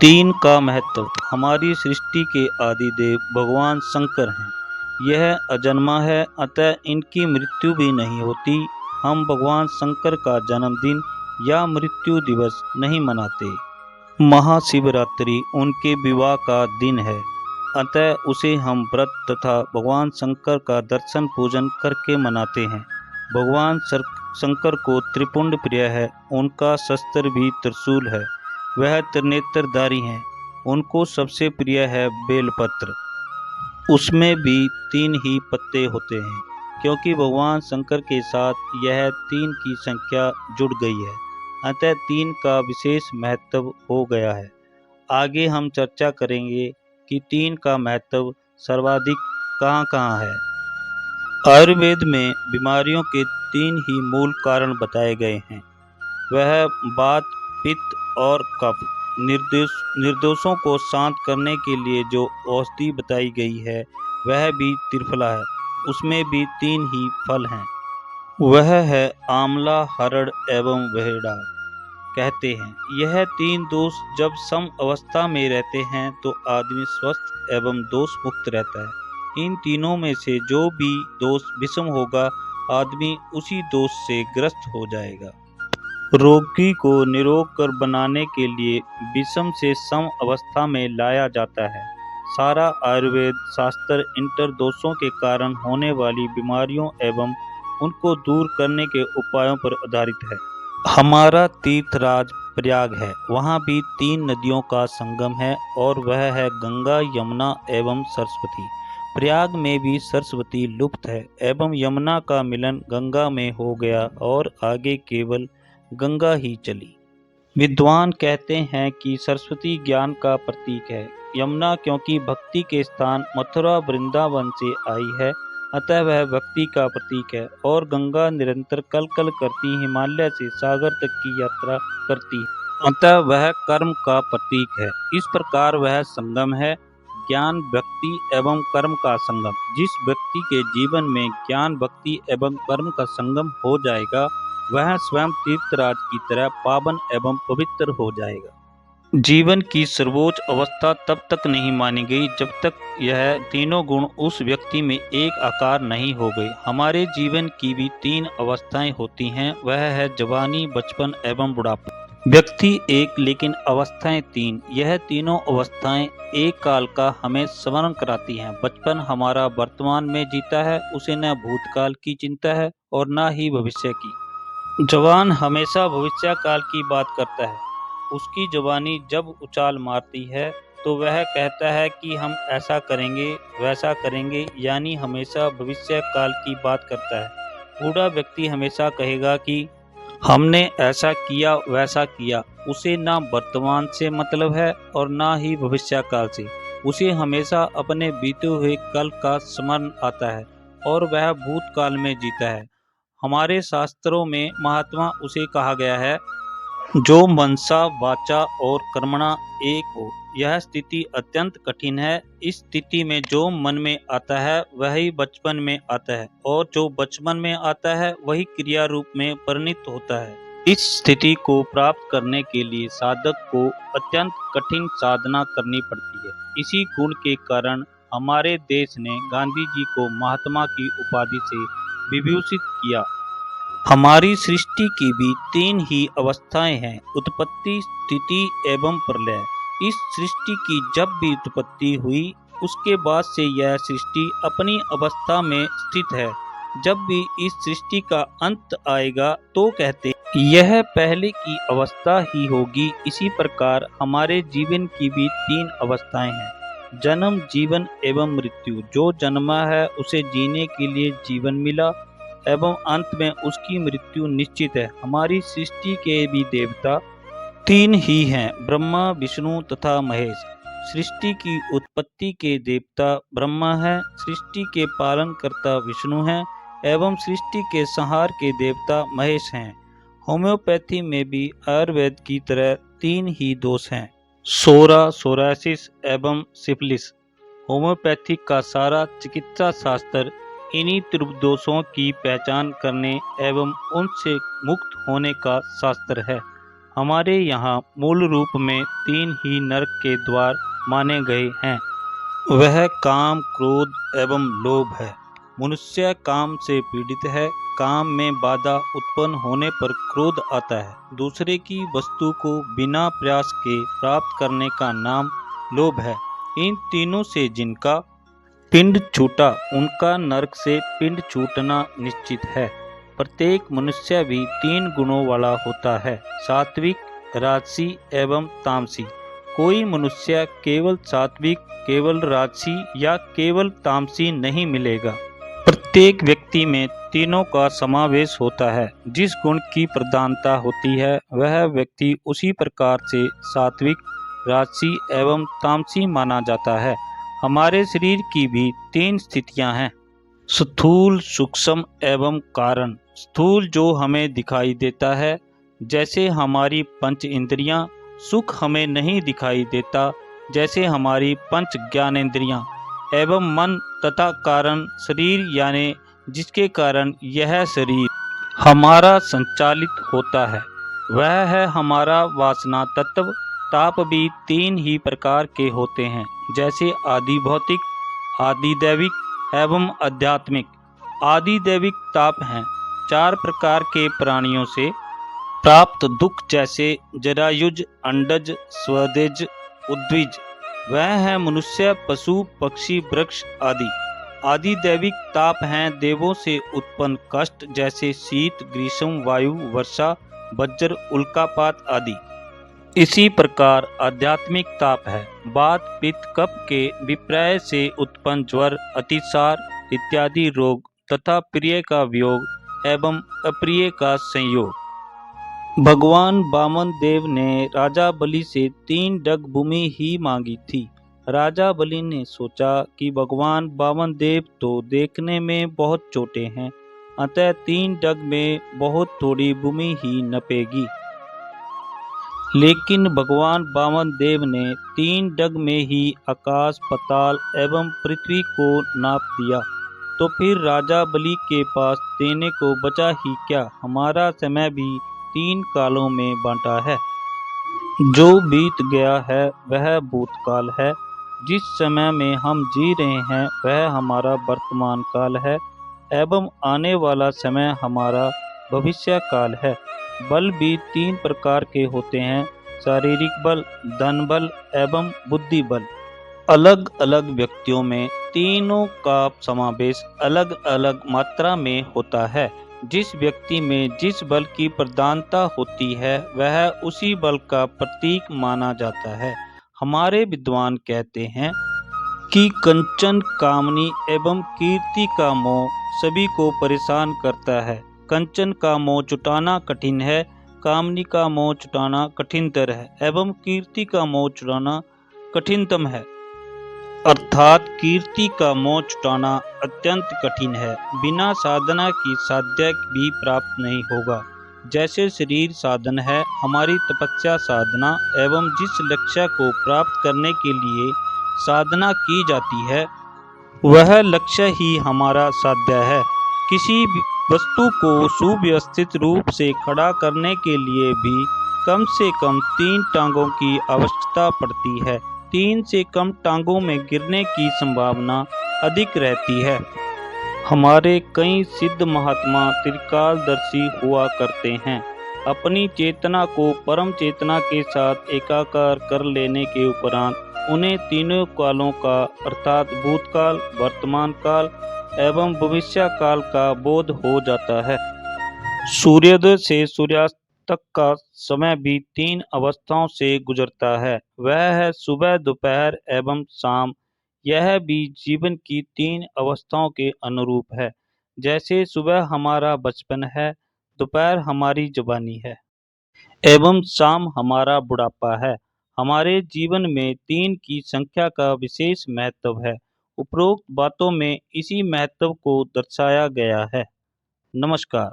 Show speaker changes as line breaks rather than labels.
तीन का महत्व। हमारी सृष्टि के आदिदेव भगवान शंकर हैं। यह अजन्मा है, अतः इनकी मृत्यु भी नहीं होती। हम भगवान शंकर का जन्मदिन या मृत्यु दिवस नहीं मनाते। महाशिवरात्रि उनके विवाह का दिन है, अतः उसे हम व्रत तथा भगवान शंकर का दर्शन पूजन करके मनाते हैं। भगवान शंकर को त्रिपुंड प्रिय है, उनका शस्त्र भी त्रिशूल है। वह त्रिनेत्रधारी हैं। उनको सबसे प्रिय है बेलपत्र, उसमें भी 3 ही पत्ते होते हैं, क्योंकि भगवान शंकर के साथ यह 3 की संख्या जुड़ गई है, अतः 3 का विशेष महत्व हो गया है। आगे हम चर्चा करेंगे कि 3 का महत्व सर्वाधिक कहाँ कहाँ है। आयुर्वेद में बीमारियों के 3 ही मूल कारण बताए गए हैं। वह वात, पित्त और कफ। निर्दोषों को शांत करने के लिए जो औषधि बताई गई है वह भी त्रिफला है, उसमें भी 3 ही फल हैं। वह है आंवला, हरड़ एवं वेहड़ा। कहते हैं यह 3 दोष जब सम अवस्था में रहते हैं तो आदमी स्वस्थ एवं दोष मुक्त रहता है। इन तीनों में से जो भी दोष विषम होगा, आदमी उसी दोष से ग्रस्त हो जाएगा। रोगी को निरोग कर बनाने के लिए विषम से सम अवस्था में लाया जाता है। सारा आयुर्वेद शास्त्र इंटरदोषों के कारण होने वाली बीमारियों एवं उनको दूर करने के उपायों पर आधारित है। हमारा तीर्थराज प्रयाग है, वहाँ भी 3 नदियों का संगम है और वह है गंगा, यमुना एवं सरस्वती। प्रयाग में भी सरस्वती लुप्त है एवं यमुना का मिलन गंगा में हो गया और आगे केवल गंगा ही चली। विद्वान कहते हैं कि सरस्वती ज्ञान का प्रतीक है। यमुना क्योंकि भक्ति के स्थान मथुरा वृंदावन से आई है, अतः वह भक्ति का प्रतीक है। और गंगा निरंतर कल कल करती हिमालय से सागर तक की यात्रा करती है, अतः वह कर्म का प्रतीक है। इस प्रकार वह संगम है, ज्ञान, भक्ति एवं कर्म का संगम। जिस व्यक्ति के जीवन में ज्ञान, भक्ति एवं कर्म का संगम हो जाएगा, वह स्वयं तीर्थराज की तरह पावन एवं पवित्र हो जाएगा। जीवन की सर्वोच्च अवस्था तब तक नहीं मानी गई जब तक यह तीनों गुण उस व्यक्ति में एक आकार नहीं हो गए। हमारे जीवन की भी 3 अवस्थाएं होती हैं, वह है जवानी, बचपन एवं बुढ़ापा। व्यक्ति एक लेकिन अवस्थाएं 3। यह तीनों अवस्थाएं एक काल का हमें स्मरण कराती हैं। बचपन हमारा वर्तमान में जीता है, उसे न भूतकाल की चिंता है और न ही भविष्य की। जवान हमेशा भविष्य काल की बात करता है। उसकी जवानी जब उछाल मारती है तो वह कहता है कि हम ऐसा करेंगे, वैसा करेंगे, यानी हमेशा भविष्य काल की बात करता है। बूढ़ा व्यक्ति हमेशा कहेगा कि हमने ऐसा किया, वैसा किया। उसे ना वर्तमान से मतलब है और ना ही भविष्य काल से। उसे हमेशा अपने बीते हुए कल का स्मरण आता है और वह भूतकाल में जीता है। हमारे शास्त्रों में महात्मा उसे कहा गया है जो मनसा, वाचा और कर्मणा एक हो। यह स्थिति अत्यंत कठिन है। इस स्थिति में जो मन में आता है वही बचपन में आता है और जो बचपन में आता है वही क्रिया रूप में परिणत होता है। इस स्थिति को प्राप्त करने के लिए साधक को अत्यंत कठिन साधना करनी पड़ती है। इसी गुण के कारण हमारे देश ने गांधी जी को महात्मा की उपाधि से विभूषित किया। हमारी सृष्टि की भी 3 ही अवस्थाएं हैं, उत्पत्ति, स्थिति एवं प्रलय। इस सृष्टि की जब भी उत्पत्ति हुई, उसके बाद से यह सृष्टि अपनी अवस्था में स्थित है। जब भी इस सृष्टि का अंत आएगा तो कहते यह पहले की अवस्था ही होगी। इसी प्रकार हमारे जीवन की भी 3 अवस्थाएं हैं, जन्म, जीवन एवं मृत्यु। जो जन्मा है उसे जीने के लिए जीवन मिला एवं अंत में उसकी मृत्यु निश्चित है। हमारी सृष्टि के भी देवता 3 ही हैं, ब्रह्मा, विष्णु तथा महेश। सृष्टि की उत्पत्ति के देवता ब्रह्मा है, सृष्टि के पालन करता विष्णु हैं एवं सृष्टि के संहार के देवता महेश हैं। होम्योपैथी में भी आयुर्वेद की तरह 3 ही दोष हैं, सोरा, सोरासिस एवं सिफिलिस। होम्योपैथिक का सारा चिकित्सा शास्त्र इन्हीं त्रिदोषों की पहचान करने एवं उनसे मुक्त होने का शास्त्र है। हमारे यहाँ मूल रूप में 3 ही नरक के द्वार माने गए हैं। वह काम, क्रोध एवं लोभ है। मनुष्य काम से पीड़ित है। काम में बाधा उत्पन्न होने पर क्रोध आता है। दूसरे की वस्तु को बिना प्रयास के प्राप्त करने का नाम लोभ है। इन तीनों से जिनका पिंड छूटा, उनका नरक से पिंड छूटना निश्चित है। प्रत्येक मनुष्य भी 3 गुणों वाला होता है, सात्विक, राजसी एवं तामसी। कोई मनुष्य केवल सात्विक, केवल राजसी या केवल तामसी नहीं मिलेगा। प्रत्येक व्यक्ति में तीनों का समावेश होता है। जिस गुण की प्रधानता होती है, वह व्यक्ति उसी प्रकार से सात्विक, राजसी एवं तामसी माना जाता है। हमारे शरीर की भी 3 स्थितियां हैं, स्थूल, सूक्ष्म एवं कारण। स्थूल जो हमें दिखाई देता है, जैसे हमारी पंच इंद्रियां। सुख हमें नहीं दिखाई देता, जैसे हमारी पंच ज्ञानेंद्रियां एवं मन। तथा कारण शरीर, यानी जिसके कारण यह शरीर हमारा संचालित होता है, वह है हमारा वासना तत्व। ताप भी 3 ही प्रकार के होते हैं, जैसे आदि भौतिक, आदि दैविक एवं आध्यात्मिक। आदि दैविक ताप हैं 4 प्रकार के प्राणियों से प्राप्त दुख, जैसे जरायुज, अंडज, स्वदेज, उद्विज। वह है मनुष्य, पशु, पक्षी, वृक्ष आदि। आदि दैविक ताप हैं देवों से उत्पन्न कष्ट, जैसे शीत, ग्रीष्म, वायु, वर्षा, वज्र, उल्कापात आदि। इसी प्रकार आध्यात्मिक ताप है वात, पित्त, कफ के विपर्य से उत्पन्न ज्वर, अतिसार इत्यादि रोग तथा प्रिय का वियोग एवं अप्रिय का संयोग। भगवान वामन देव ने राजा बलि से 3 डग भूमि ही मांगी थी। राजा बलि ने सोचा कि भगवान वामन देव तो देखने में बहुत छोटे हैं, अतः 3 डग में बहुत थोड़ी भूमि ही नपेगी। लेकिन भगवान वामन देव ने 3 डग में ही आकाश, पाताल एवं पृथ्वी को नाप दिया। तो फिर राजा बलि के पास देने को बचा ही क्या। हमारा समय भी 3 कालों में बांटा है। जो बीत गया है वह भूतकाल है। जिस समय में हम जी रहे हैं वह हमारा वर्तमान काल है, एवं आने वाला समय हमारा भविष्य काल है। बल भी 3 प्रकार के होते हैं, शारीरिक बल, धन बल एवं बुद्धि बल। अलग अलग व्यक्तियों में तीनों का समावेश अलग अलग मात्रा में होता है। जिस व्यक्ति में जिस बल की प्रधानता होती है, वह उसी बल का प्रतीक माना जाता है। हमारे विद्वान कहते हैं कि कंचन, कामनी एवं कीर्ति का मोह सभी को परेशान करता है। कंचन का मोह छुटाना कठिन है, कामनी का मोह छुटाना कठिनतर है एवं कीर्ति का मोह छुटाना कठिनतम है। अर्थात कीर्ति का मोह छुटाना अत्यंत कठिन है, बिना साधना की साध्य भी प्राप्त नहीं होगा। जैसे शरीर साधन है, हमारी तपस्या साधना एवं जिस लक्ष्य को प्राप्त करने के लिए साधना की जाती है, वह लक्ष्य ही हमारा साध्य है। किसी भी वस्तु को सुव्यवस्थित रूप से खड़ा करने के लिए भी कम से कम 3 टांगों की आवश्यकता पड़ती है। 3 से कम टांगों में गिरने की संभावना अधिक रहती है। हमारे कई सिद्ध महात्मा त्रिकालदर्शी हुआ करते हैं। अपनी चेतना को परम चेतना के साथ एकाकार कर लेने के उपरांत उन्हें तीनों कालों का, अर्थात भूतकाल, वर्तमान काल एवं भविष्य काल का बोध हो जाता है। सूर्योदय से सूर्यास्त तक का समय भी 3 अवस्थाओं से गुजरता है। वह है सुबह, दोपहर एवं शाम। यह भी जीवन की 3 अवस्थाओं के अनुरूप है। जैसे सुबह हमारा बचपन है, दोपहर हमारी जवानी है एवं शाम हमारा बुढ़ापा है। हमारे जीवन में 3 की संख्या का विशेष महत्व है। उपरोक्त बातों में इसी महत्व को दर्शाया गया है। नमस्कार।